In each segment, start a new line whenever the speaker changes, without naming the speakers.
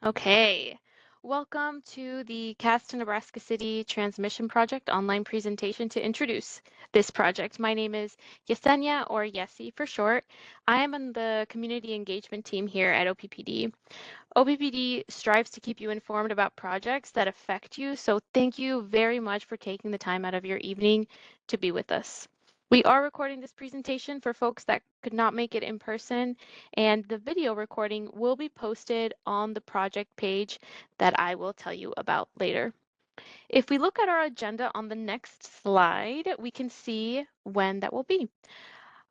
Okay, welcome to the Cast to Nebraska City Transmission Project online presentation to introduce this project. My name is Yesenia, or Yessi for short. I am on the community engagement team here at OPPD. OPPD strives to keep you informed about projects that affect you, so thank you very much for taking the time out of your evening to be with us. We are recording this presentation for folks that could not make it in person, and the video recording will be posted on the project page that I will tell you about later. If we look at our agenda on the next slide, we can see when that will be.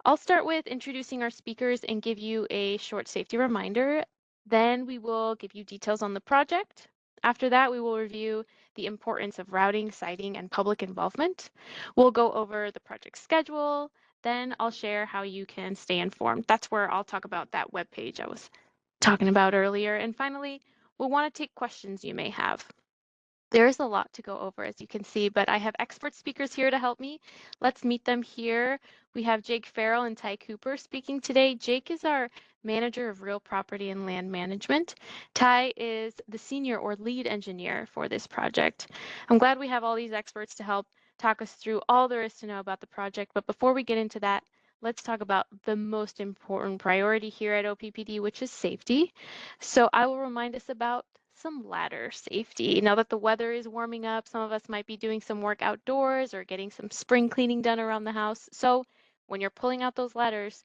I'll start with introducing our speakers and give you a short safety reminder. Then we will give you details on the project. After that, we will review the importance of routing, siting, and public involvement. We'll go over the project schedule. Then I'll share how you can stay informed. That's where I'll talk about that web page I was talking about earlier. And finally, we'll want to take questions you may have. There's a lot to go over, as you can see, but I have expert speakers here to help me. Let's meet them here. We have Jake Farrell and Ty Cooper speaking today. Jake is our manager of real property and land management. Ty is the senior or lead engineer for this project. I'm glad we have all these experts to help talk us through all there is to know about the project. But before we get into that, let's talk about the most important priority here at OPPD, which is safety. So I will remind us about some ladder safety. Now that the weather is warming up, some of us might be doing some work outdoors or getting some spring cleaning done around the house. So when you're pulling out those ladders,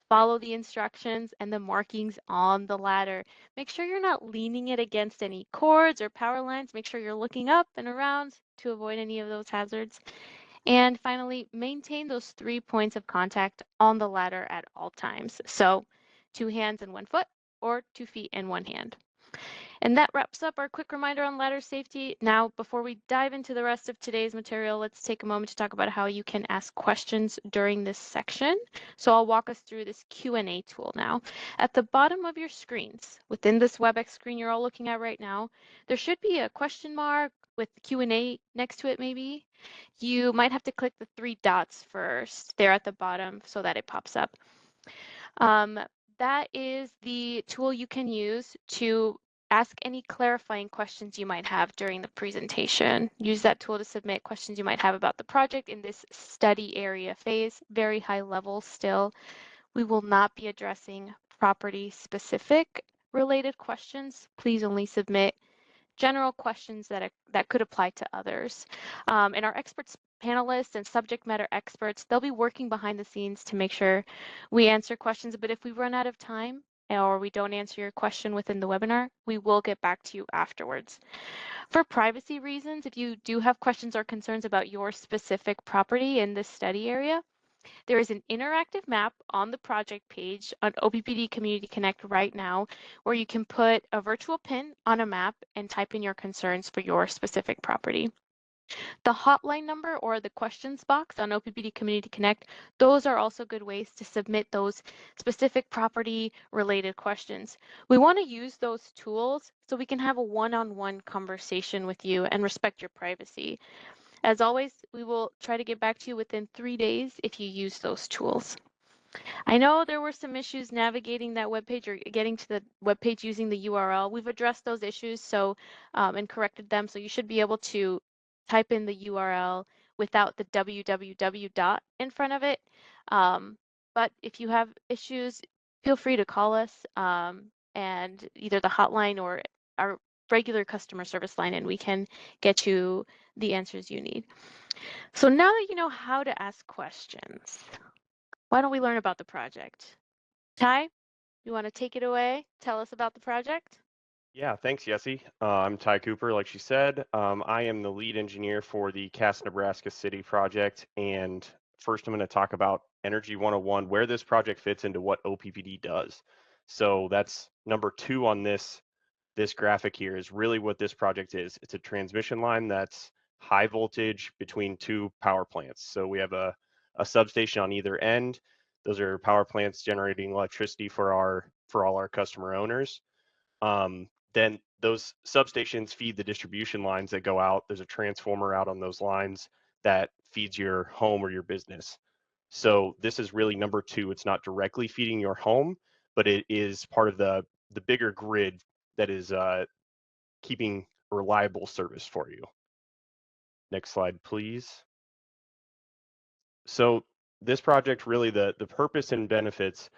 follow the instructions and the markings on the ladder. Make sure you're not leaning it against any cords or power lines. Make sure you're looking up and around to avoid any of those hazards. And finally, maintain those 3 points of contact on the ladder at all times. So 2 hands and 1 foot, or 2 feet and 1 hand. And that wraps up our quick reminder on ladder safety. Now, before we dive into the rest of today's material, let's take a moment to talk about how you can ask questions during this section. So I'll walk us through this Q&A tool now. At the bottom of your screens, within this WebEx screen you're all looking at right now, there should be a question mark with the Q&A next to it maybe. You might have to click the 3 dots first there at the bottom so that it pops up. That is the tool you can use to ask any clarifying questions you might have during the presentation. Use that tool to submit questions you might have about the project in this study area phase, very high level still. We will not be addressing property specific related questions. Please only submit general questions that could apply to others. And our experts, panelists, and subject matter experts, they'll be working behind the scenes to make sure we answer questions. But if we run out of time or we don't answer your question within the webinar, we will get back to you afterwards. For privacy reasons, if you do have questions or concerns about your specific property in this study area, there is an interactive map on the project page on OPPD Community Connect right now where you can put a virtual pin on a map and type in your concerns for your specific property. The hotline number or the questions box on OPPD Community Connect, those are also good ways to submit those specific property related questions. We want to use those tools so we can have a one-on-one conversation with you and respect your privacy. As always, we will try to get back to you within 3 days if you use those tools. I know there were some issues navigating that webpage or getting to the webpage using the URL. We've addressed those issues and corrected them, so you should be able to type in the URL without the www dot in front of it. But if you have issues, feel free to call us and either the hotline or our regular customer service line, and we can get you the answers you need. So now that you know how to ask questions, why don't we learn about the project? Ty, you want to take it away? Tell us about the project?
Yeah, thanks, Yessie. I'm Ty Cooper, like she said. I am the lead engineer for the Cass Nebraska City project. And first, I'm going to talk about Energy 101, where this project fits into what OPPD does. So that's number 2 on this graphic here is really what this project is. It's a transmission line that's high voltage between 2 power plants. So we have a substation on either end. Those are power plants generating electricity for all our customer owners. Then those substations feed the distribution lines that go out. There's a transformer out on those lines that feeds your home or your business. So this is really number 2. It's not directly feeding your home, but it is part of the bigger grid that is keeping a reliable service for you. Next slide, please. So this project, really the purpose and benefits,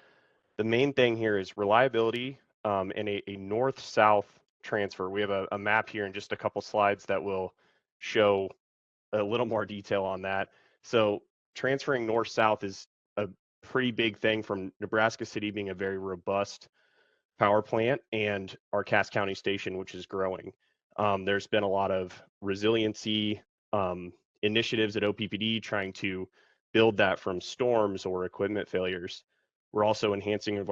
the main thing here is reliability and a north-south transfer. We have a map here in just a couple slides that will show a little more detail on that. So transferring north-south is a pretty big thing from Nebraska City being a very robust power plant and our Cass County station, which is growing. There's been a lot of resiliency initiatives at OPPD trying to build that from storms or equipment failures. We're also enhancing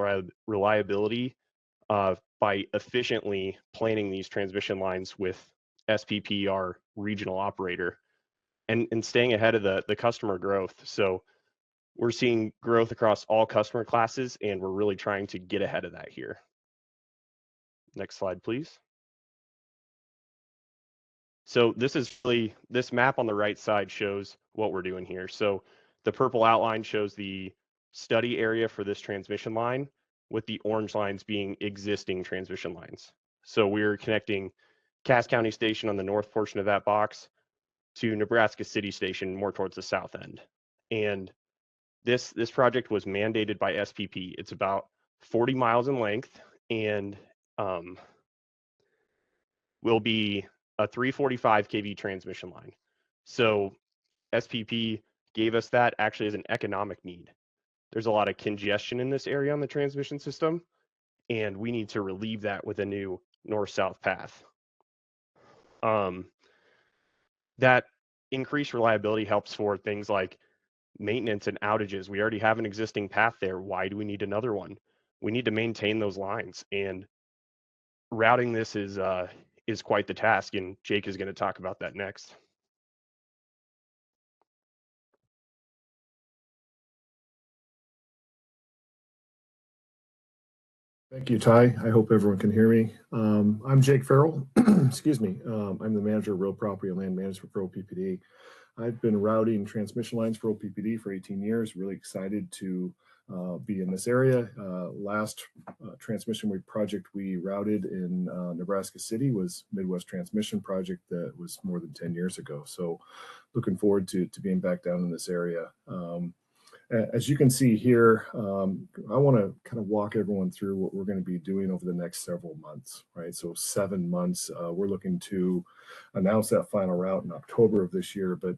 reliability by efficiently planning these transmission lines with SPP, our regional operator, and staying ahead of the customer growth. So we're seeing growth across all customer classes, and we're really trying to get ahead of that here. Next slide, please. So this map on the right side shows what we're doing here. So the purple outline shows the study area for this transmission line, with the orange lines being existing transmission lines. So we're connecting Cass County Station on the north portion of that box to Nebraska City Station more towards the south end. And this project was mandated by SPP. It's about 40 miles in length and will be a 345 kV transmission line. So SPP gave us that actually as an economic need. There's a lot of congestion in this area on the transmission system, and we need to relieve that with a new north-south path. That increased reliability helps for things like maintenance and outages. We already have an existing path there. Why do we need another one? We need to maintain those lines, and routing this is quite the task, and Jake is going to talk about that next.
Thank you, Ty. I hope everyone can hear me. I'm Jake Farrell. Excuse me. I'm the manager of real property and land management for OPPD. I've been routing transmission lines for OPPD for 18 years. Really excited to be in this area. Last transmission project we routed in Nebraska City was Midwest Transmission Project that was more than 10 years ago. So looking forward to being back down in this area. As you can see here, I want to kind of walk everyone through what we're going to be doing over the next several months, right? So 7 months, we're looking to announce that final route in October of this year. But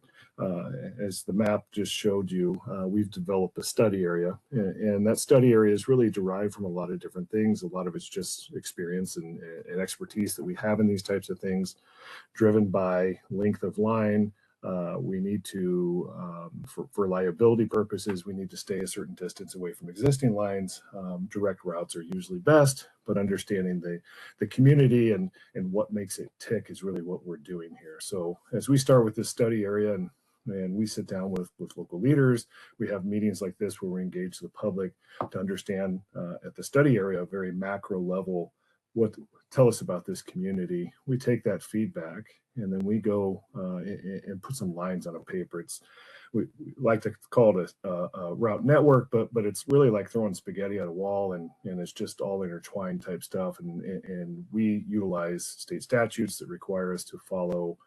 as the map just showed you, we've developed a study area, and that study area is really derived from a lot of different things. A lot of it's just experience and expertise that we have in these types of things, driven by length of line. We need to, for liability purposes, we need to stay a certain distance away from existing lines. Direct routes are usually best, but understanding the community and what makes it tick is really what we're doing here. So as we start with this study area and we sit down with local leaders, we have meetings like this where we engage the public to understand at the study area, a very macro level, tell us about this community. We take that feedback and then we go and put some lines on a paper. We like to call it a route network, but it's really like throwing spaghetti at a wall, and it's just all intertwined type stuff. And we utilize state statutes that require us to follow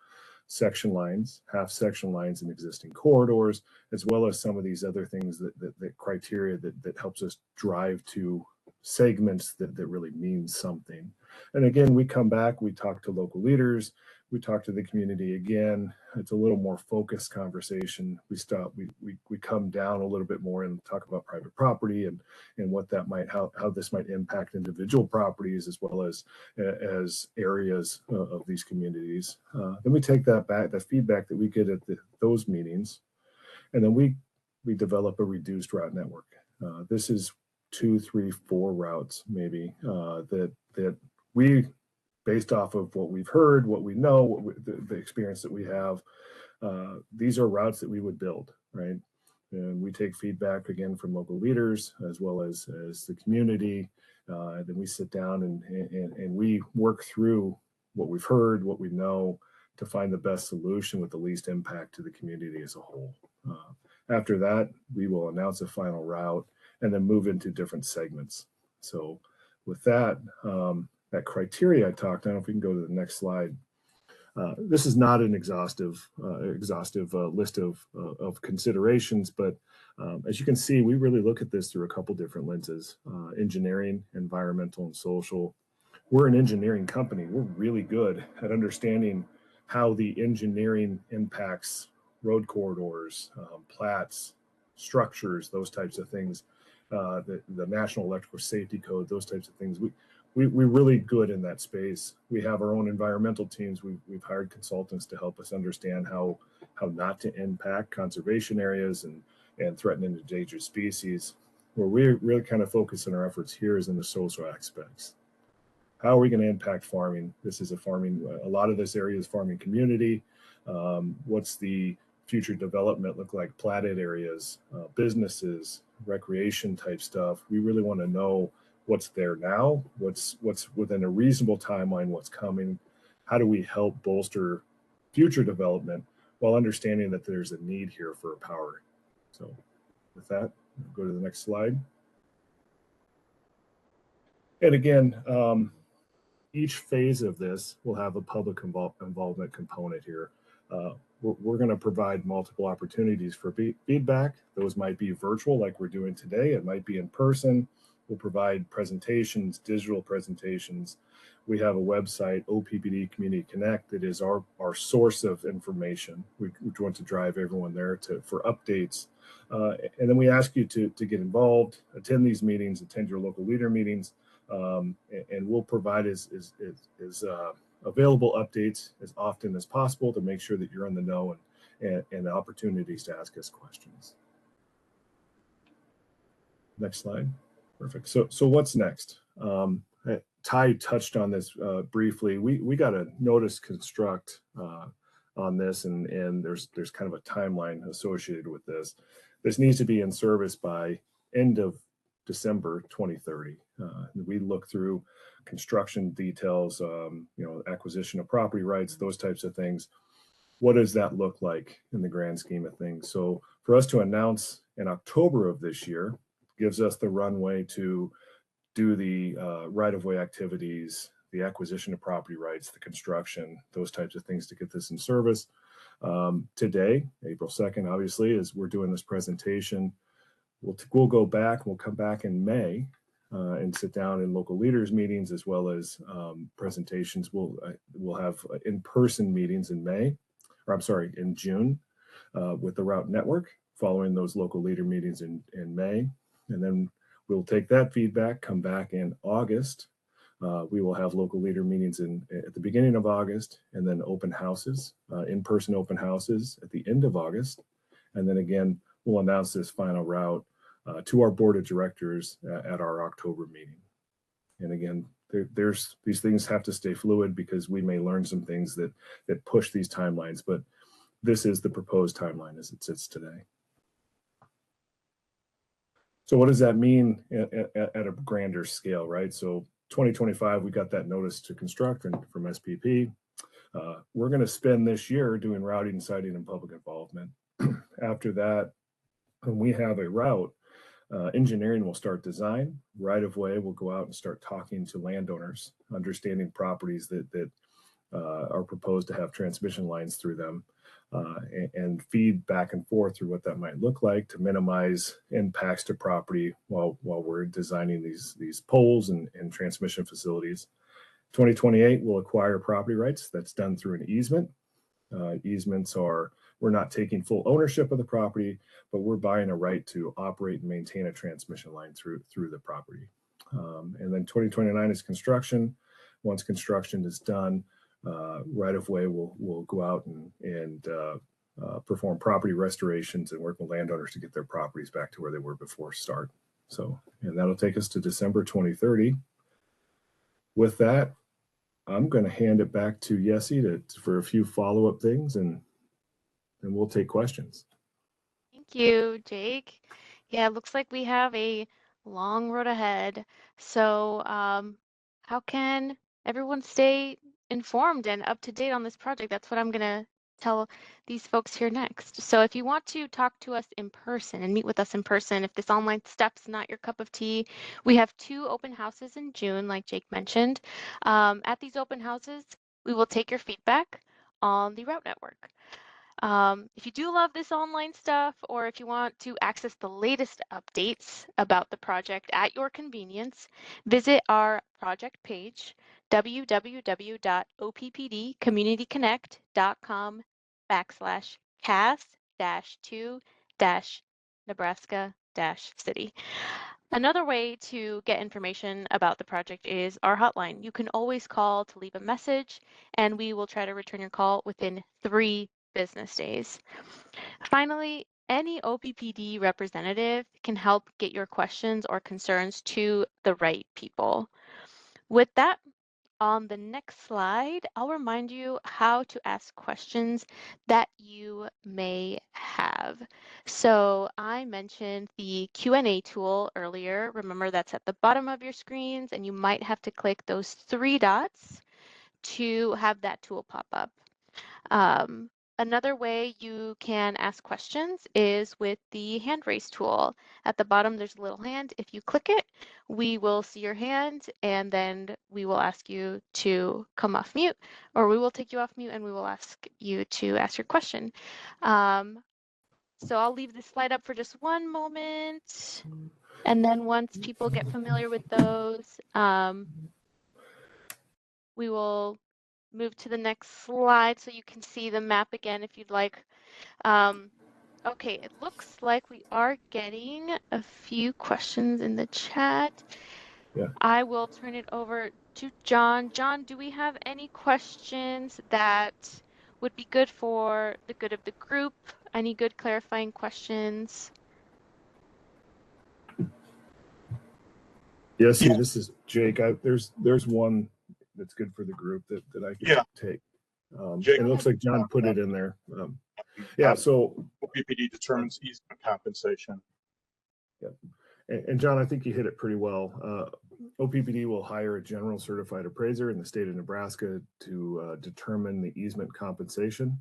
section lines, half section lines in existing corridors, as well as some of these other things that criteria that helps us drive to segments that really mean something. And again, we come back, we talk to local leaders, we talk to the community again. It's a little more focused conversation. We come down a little bit more and talk about private property and what that might, how this might impact individual properties as well as areas of these communities. Then we take that feedback that we get at those meetings, and then we develop a reduced route network. This is 2, 3, 4 routes maybe that we, based off of what we've heard, what we know, the experience that we have, these are routes that we would build, right? And we take feedback again from local leaders as well as the community. Then we sit down and we work through what we've heard, what we know, to find the best solution with the least impact to the community as a whole. After that, we will announce a final route and then move into different segments. So with that, that criteria I talked. I don't know if we can go to the next slide. This is not an exhaustive list of considerations, but as you can see, we really look at this through a couple different lenses: engineering, environmental, and social. We're an engineering company. We're really good at understanding how the engineering impacts road corridors, plats, structures, those types of things. The National Electrical Safety Code, those types of things. We're really good in that space. We have our own environmental teams. We've hired consultants to help us understand how not to impact conservation areas and threatened and endangered species. Where we're really kind of focusing our efforts here is in the social aspects. How are we going to impact farming? This is a lot of this area is farming community. What's the future development look like? Platted areas, businesses, recreation type stuff. We really want to know what's there now, what's within a reasonable timeline, what's coming. How do we help bolster future development while understanding that there's a need here for power? So with that, go to the next slide. And again, each phase of this will have a public involvement component here. We're going to provide multiple opportunities for feedback. Those might be virtual like we're doing today. It might be in person. We'll provide presentations, digital presentations. We have a website, OPPD Community Connect, that is our source of information. We want to drive everyone there for updates. And then we ask you to get involved, attend these meetings, attend your local leader meetings, and we'll provide as available updates as often as possible to make sure that you're in the know and opportunities to ask us questions. Next slide. Perfect. So what's next? Ty touched on this briefly. We got a notice construct on this, and there's kind of a timeline associated with this. This needs to be in service by end of December 2030. We look through construction details, acquisition of property rights, those types of things. What does that look like in the grand scheme of things? So for us to announce in October of this year gives us the runway to do the right-of-way activities, the acquisition of property rights, the construction, those types of things to get this in service. Today, April 2nd, obviously, as we're doing this presentation, we'll go back, we'll come back in May and sit down in local leaders meetings as well as presentations. We'll have in-person meetings in June with the Route Network following those local leader meetings in May. And then we'll take that feedback, come back in August. We will have local leader meetings at the beginning of August, and then open houses, in-person open houses at the end of August. And then again, we'll announce this final route to our board of directors at our October meeting. And again, these things have to stay fluid because we may learn some things that push these timelines, but this is the proposed timeline as it sits today. So what does that mean at a grander scale, right? So 2025, we got that notice to construct from SPP. We're going to spend this year doing routing, siting, and public involvement. After that, when we have a route, engineering will start design. Right of way, we'll go out and start talking to landowners, understanding properties that are proposed to have transmission lines through them, and feed back and forth through what that might look like to minimize impacts to property while we're designing these poles and transmission facilities. 2028, we'll acquire property rights. That's done through an easement. Easements are, we're not taking full ownership of the property, but we're buying a right to operate and maintain a transmission line through the property. And then 2029 is construction. Once construction is done, right of way will go out and perform property restorations and work with landowners to get their properties back to where they were before start. So, and that'll take us to December 2030. With that, I'm going to hand it back to Yessie for a few follow-up things, and we'll take questions.
Thank you, Jake. Yeah, it looks like we have a long road ahead. So how can everyone stay informed and up to date on this project? That's what I'm going to tell these folks here next. So if you want to talk to us in person and meet with us in person, if this online stuff's not your cup of tea, we have 2 open houses in June, like Jake mentioned. At these open houses, we will take your feedback on the route network. If you do love this online stuff, or if you want to access the latest updates about the project at your convenience, visit our project page, www.oppd-cast-2-Nebraska-City. Another way to get information about the project is our hotline. You can always call to leave a message, and we will try to return your call within 3 business days. Finally, any OPPD representative can help get your questions or concerns to the right people. With that, on the next slide, I'll remind you how to ask questions that you may have. So I mentioned the Q&A tool earlier. Remember, that's at the bottom of your screens, and you might have to click those 3 dots to have that tool pop up. Another way you can ask questions is with the hand raise tool. At the bottom, there's a little hand. If you click it, we will see your hand, and then we will ask you to come off mute, or we will take you off mute and we will ask you to ask your question. So I'll leave this slide up for just one moment. And then once people get familiar with those, we will move to the next slide so you can see the map again if you'd like. Okay, it looks like we are getting a few questions in the chat.
Yeah.
I will turn it over to John. John, do we have any questions that would be good for the good of the group? Any good clarifying questions?
Yes, see, this is Jake. There's one that's good for the group that I can take.
Jake,
it looks like John put it in there. Yeah, so
OPPD determines easement compensation.
Yeah. And John, I think you hit it pretty well. OPPD will hire a general certified appraiser in the state of Nebraska to determine the easement compensation.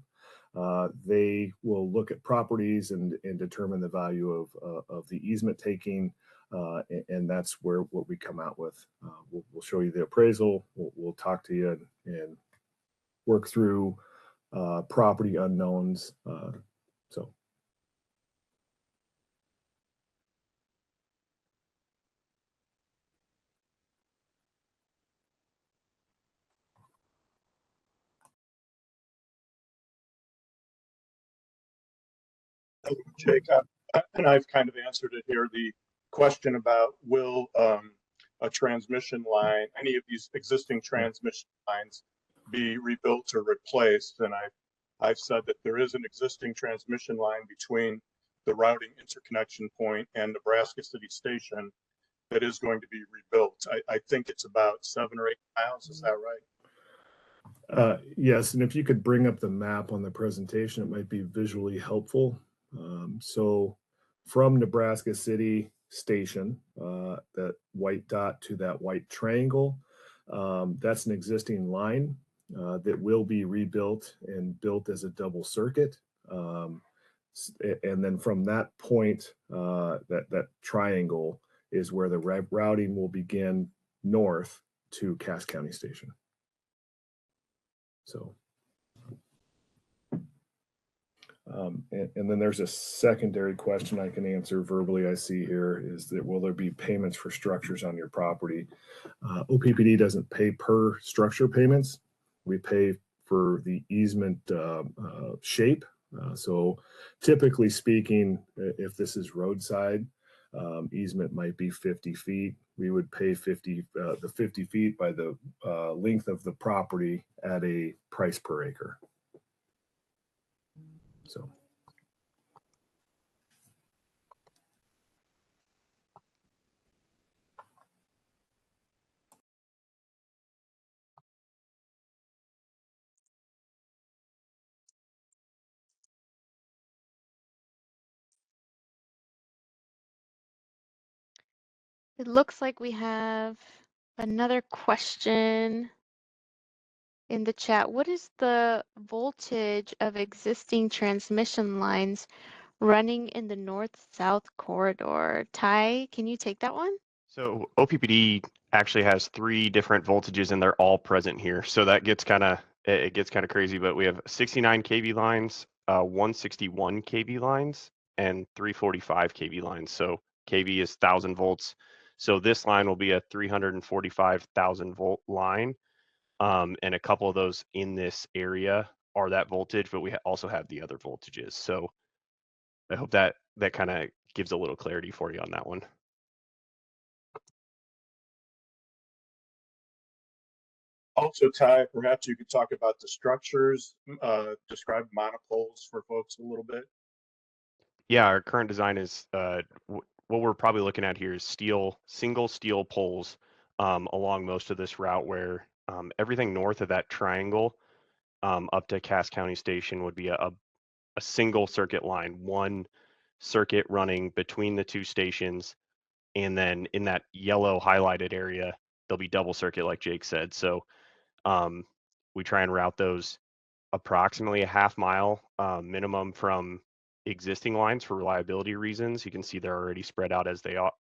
They will look at properties and determine the value of the easement taking, and that's what we come out with. We'll show you the appraisal. We'll talk to you and work through property unknowns. So.
Jake, and I've kind of answered it here. The question about will a transmission line, any of these existing transmission lines, be rebuilt or replaced? And I've said that there is an existing transmission line between the routing interconnection point and Nebraska City Station that is going to be rebuilt. I think it's about 7 or 8 miles. Is that right?
Yes, and if you could bring up the map on the presentation, it might be visually helpful. So from Nebraska City Station, that white dot to that white triangle, that's an existing line that will be rebuilt and built as a double circuit. And then from that point, that triangle is where the routing will begin north to Cass County Station. So. And then there's a secondary question I can answer verbally. I see here is that will there be payments for structures on your property? OPPD doesn't pay per structure payments. We pay for the easement shape. So typically speaking, if this is roadside, easement might be 50 feet. We would pay the 50 feet by the length of the property at a price per acre. So.
It looks like we have another question. in the chat, what is the voltage of existing transmission lines running in the north-south corridor? Ty, can you take that one?
So OPPD actually has 3 different voltages and they're all present here. So that gets it gets kind of crazy, but we have 69 kV lines, 161 kV lines, and 345 kV lines. So kV is 1,000 volts. So this line will be a 345,000 volt line. And a couple of those in this area are that voltage, but we also have the other voltages. So I hope that kind of gives a little clarity for you on that one.
Also, Ty, perhaps you could talk about the structures, describe monopoles for folks a little bit.
Yeah, our current design is what we're probably looking at here is single steel poles along most of this route, where everything north of that triangle up to Cass County Station would be a single circuit line, one circuit running between the 2 stations, and then in that yellow highlighted area there'll be double circuit, like Jake said. So we try and route those approximately a half mile minimum from existing lines for reliability reasons. You can see they're already spread out as the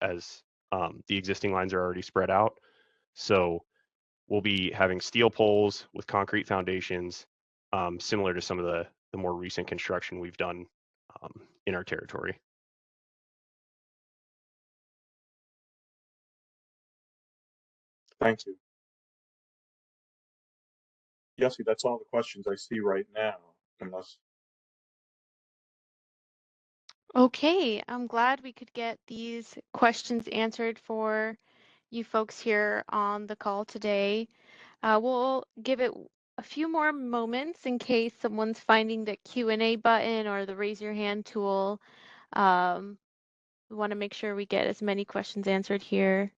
existing lines are already spread out. So we'll be having steel poles with concrete foundations, similar to some of the more recent construction we've done in our territory.
Thank you. Yes, that's all the questions I see right now, unless.
Okay, I'm glad we could get these questions answered for you folks here on the call today. We'll give it a few more moments in case someone's finding the Q&A button or the raise your hand tool. We want to make sure we get as many questions answered here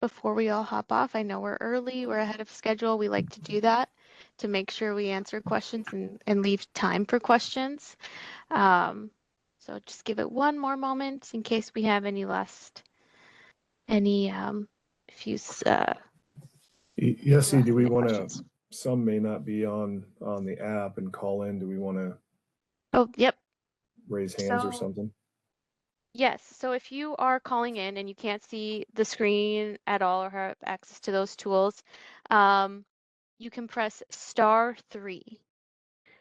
before we all hop off. I know we're early, we're ahead of schedule. We like to do that to make sure we answer questions and leave time for questions. So just give it one more moment in case we have any few
Yes, do we want to,
questions.
some may not be on the app and call in. Do we want to
Oh, yep.
raise hands or something?
Yes, so if you are calling in and you can't see the screen at all or have access to those tools, you can press *3.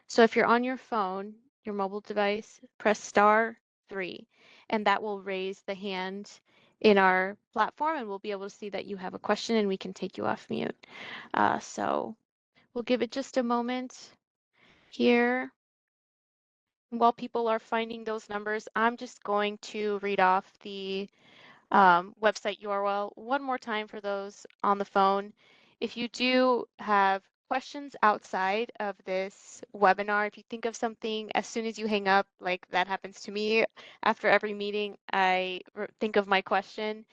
So if you're on your phone, your mobile device, press *3, and that will raise the hand in our platform, and we'll be able to see that you have a question and we can take you off mute. So we'll give it just a moment here. While people are finding those numbers, I'm just going to read off the website URL one more time for those on the phone. If you do have questions outside of this webinar, if you think of something as soon as you hang up, like that happens to me after every meeting, I think of my question,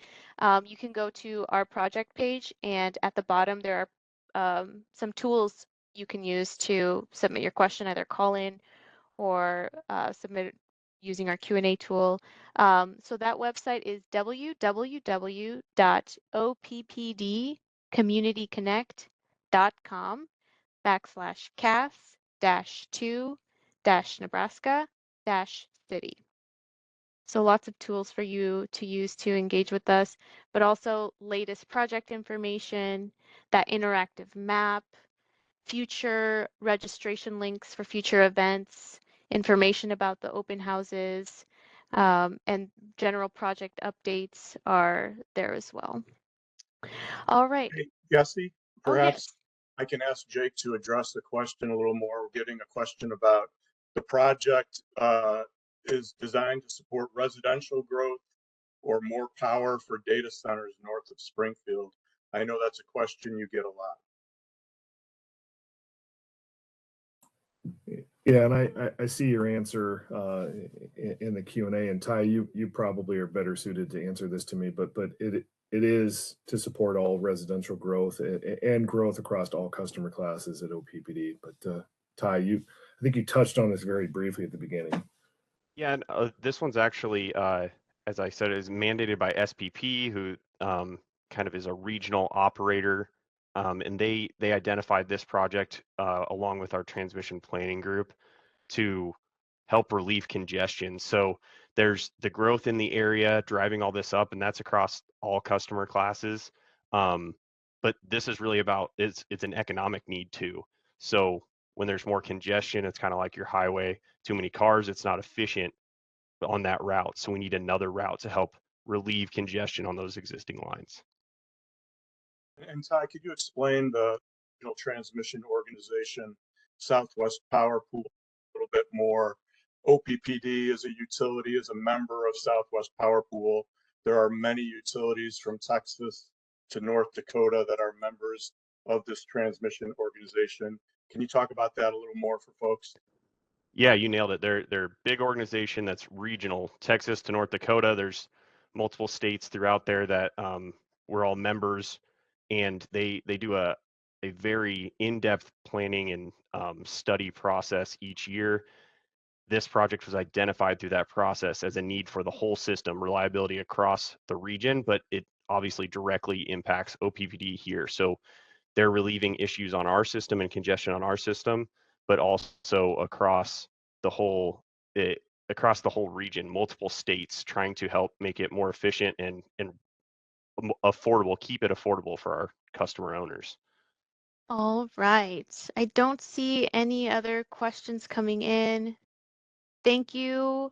you can go to our project page, and at the bottom there are some tools you can use to submit your question, either call in or submit using our Q&A tool. So that website is www.oppd-cas-2-Nebraska-city. So lots of tools for you to use to engage with us, but also latest project information, that interactive map, future registration links for future events, information about the open houses, and general project updates are there as well. All right.
Hey, Jesse,
Oh,
perhaps
yes.
I can ask Jake to address the question a little more. We're getting a question about the project is designed to support residential growth or more power for data centers north of Springfield. I know that's a question you get a lot.
Yeah, and I see your answer in the Q&A, and Ty, you probably are better suited to answer this to me, but it is to support all residential growth and growth across all customer classes at OPPD. But Ty, I think you touched on this very briefly at the beginning.
Yeah, and this one's actually, as I said, is mandated by SPP, who kind of is a regional operator and they identified this project along with our transmission planning group to help relieve congestion. So there's the growth in the area driving all this up, and that's across all customer classes. But this is really about it's an economic need too. So when there's more congestion, it's kind of like your highway, too many cars, it's not efficient on that route. So we need another route to help relieve congestion on those existing lines.
And Ty, could you explain the transmission organization, Southwest Power Pool, a little bit more? OPPD is a utility, is a member of Southwest Power Pool. There are many utilities from Texas to North Dakota that are members of this transmission organization. Can you talk about that a little more for folks?
Yeah, you nailed it. They're a big organization that's regional, Texas to North Dakota. There's multiple states throughout there that we're all members, and they do a very in-depth planning and study process each year. This project was identified through that process as a need for the whole system, reliability across the region, but it obviously directly impacts OPPD here. So they're relieving issues on our system and congestion on our system, but also across the whole region, multiple states, trying to help make it more efficient and affordable, keep it affordable for our customer owners.
All right. I don't see any other questions coming in. Thank you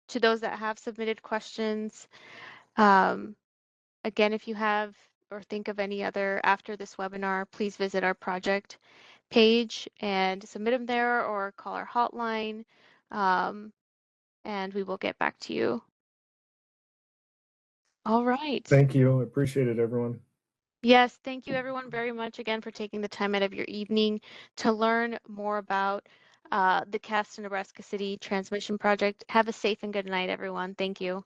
to those that have submitted questions. Again, if you have or think of any other after this webinar, please visit our project page and submit them there or call our hotline, and we will get back to you. All right.
Thank you. I appreciate it, everyone.
Yes, thank you everyone very much again for taking the time out of your evening to learn more about the CAST Nebraska City Transmission Project. Have a safe and good night, everyone. Thank you.